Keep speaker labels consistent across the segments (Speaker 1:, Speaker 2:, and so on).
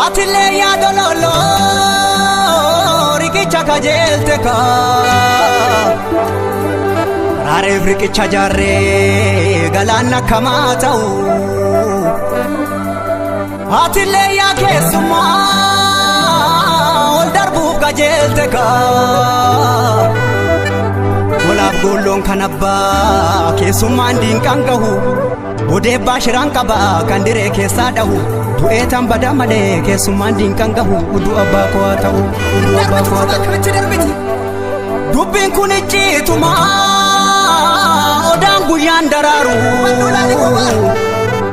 Speaker 1: Atile ya dololo rikicha kajelte ka Rare rikicha jarre galana kamatau Atile ya kesuma ol darbu kajelte ka Golab golon kanabba kesuma ndin kangahu Ode bashiran kaba kandire kesadahu Tuetan bada male kesuma ndin kangahu udu abako atau udu abako atau Dubin kunichi tuma odangu yandararu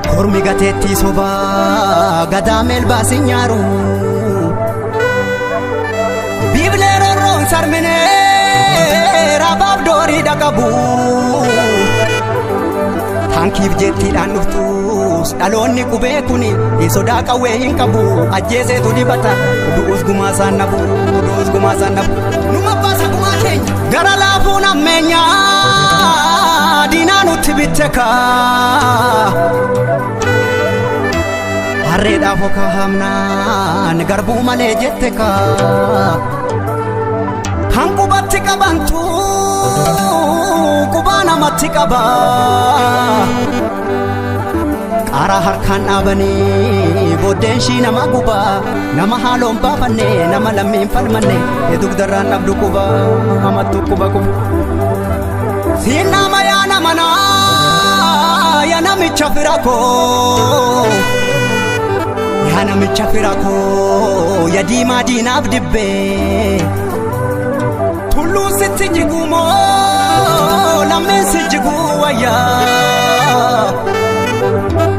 Speaker 1: Kormi gateti soba gadamel basinyaru Biblero ron sarmene rabab dori dakabu Tankif jetti danuftus dalonni kube kuni isoda kawe hinkabu ajese to dibata duus gumasa nabu numa basa kumate gara lafuna menya dinanu tibiteka arreda foka hamna garbu male jetteka hanku batika bantu kubana matikaba Qara harkan abani boden shi nama guba nama halom bafanne nama lammin falmanne eduk daran abdu kuba amatu kuba kuba Sina maya namana ya nami chafirako ya nami chafirako ya dima dina abdibbe Tulu sitijigumo lamme sijiguwaya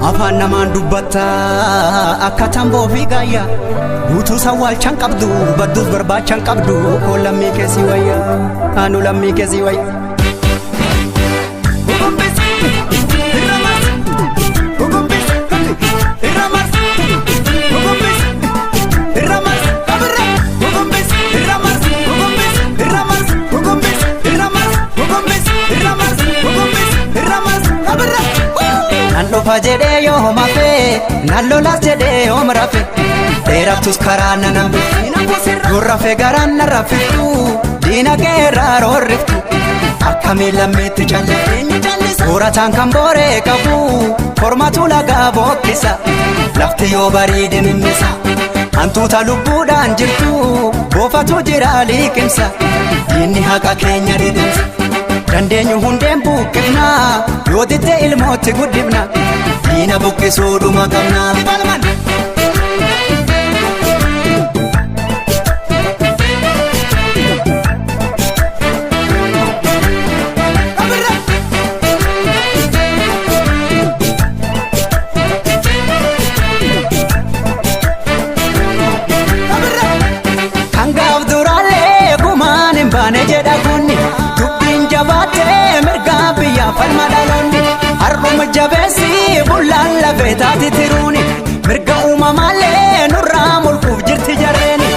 Speaker 1: Afaan namaan dubbata akka tamboo fi gaayya Guutuu sawwaalchaan qabdu badduus barbaachaan qabdu Koo lammii keessi wayya kaanu lammii keessi wayya Nallo fajede yo mafe nallo las jede yo marafe Deraftus karana nambe Gurrafe garanna rafetu Dina geraro riftu Akkami lammetti challe Suratan kambore kabu Formatu laga bokkisa Lafti yo baride mimmisa Antuta lubbuudhaan jirtu Boofatu jira liqimsa Inni haqa keenya didimsa Dandeenyu hundeen buqqifna yoo ditte ilmootti guddifna diina buqqisuu dhuma qabna Kan gaaf duraalee gumaan hin baane jedha kunni Jabate merga biya falma dalonni Arbuma jabesi bullaan lafeetaati tiruni Merga uumamaalle nurraa mulquuf jirti jareeni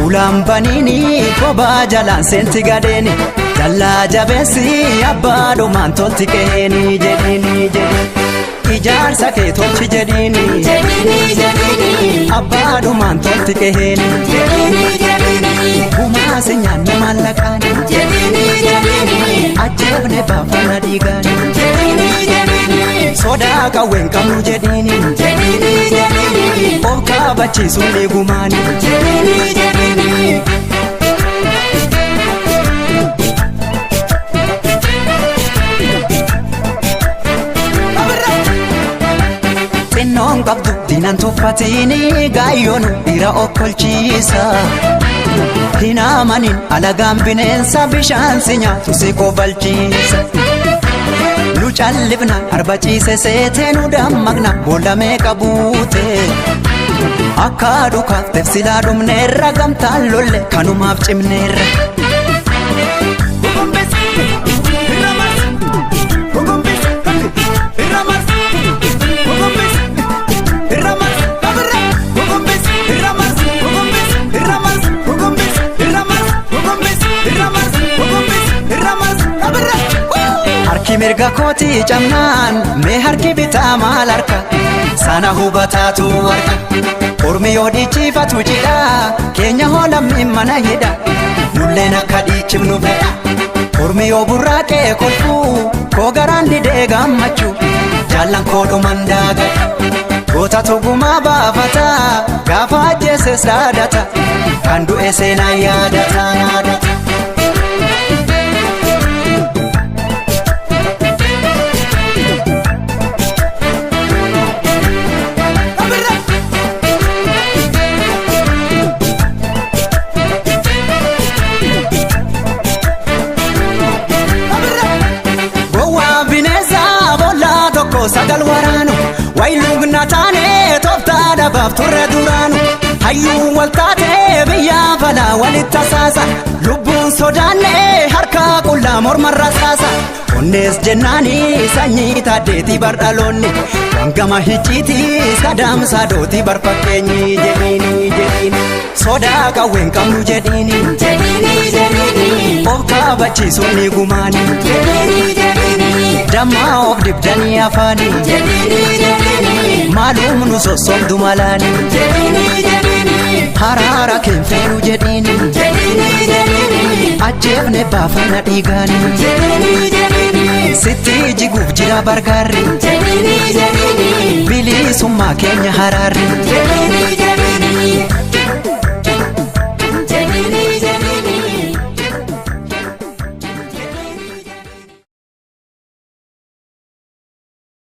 Speaker 1: Ulaan baniini kophaa jalaan seenti gadeeni Jallaa jabesi abbaadumaan tolti qeeni jedhini Ijaarsa kee tolchi jedhini abbaadumaan tolti qeeni Gumaasi nyaanne maallaqaani Ajjeefne baafana dhiigaani Sodaa qawween qabnu jedhini Of kaabachiisuun eegumaani Xinnoon qabdu diinan tuffatini gaayyoon dhiira okkolchiisa Hinaamanin alagaan bineensa bishaan si nyaatu si kobalchiisa Nu callifna arba ciise seetee nu dammaqna boolla meeqa buute Akka dhukaaf tefsilaa dhumneerra gamtaan lolle kanumaaf cimneerra mirga kooti camnaan mee harki bitaa maal harka sana hubataatu harka ormi yoo dhiichifatu jidha keenya hoolamni mana hidha nulleen akka dhiichifnu fedha ormi yoo burraaqee kolfuu koo garaan didee gammachuu jaallan koo dhuman daagata goota tugumaa baafata gaafa ajjeeses dhaadata kan du'e seenaa yaadata yaadata. Sagal waraanu wayluu nataane tooftaa dhabaaf turre duraanu hayyuu waltaatee biyya falaa walitti tasaasa lubbuun sodaanne harka qullaa morma rasaasa onnees jennaanii sanyii taaddeetii bardhaloonni wangama hicciitii sadaamsaa dootii barfakkeenyi jedhiini sodaa qawween qabnu jedhiini of kaabachiisuun ni gumaani dammaa of dibdanii afaanii maalum nu sossobdu malaanii haraara keenfeenu jedhiini ajjeefne baafanna dhiigaanii sitti jiguuf jira bargaarri bilisummaa keenya haraarri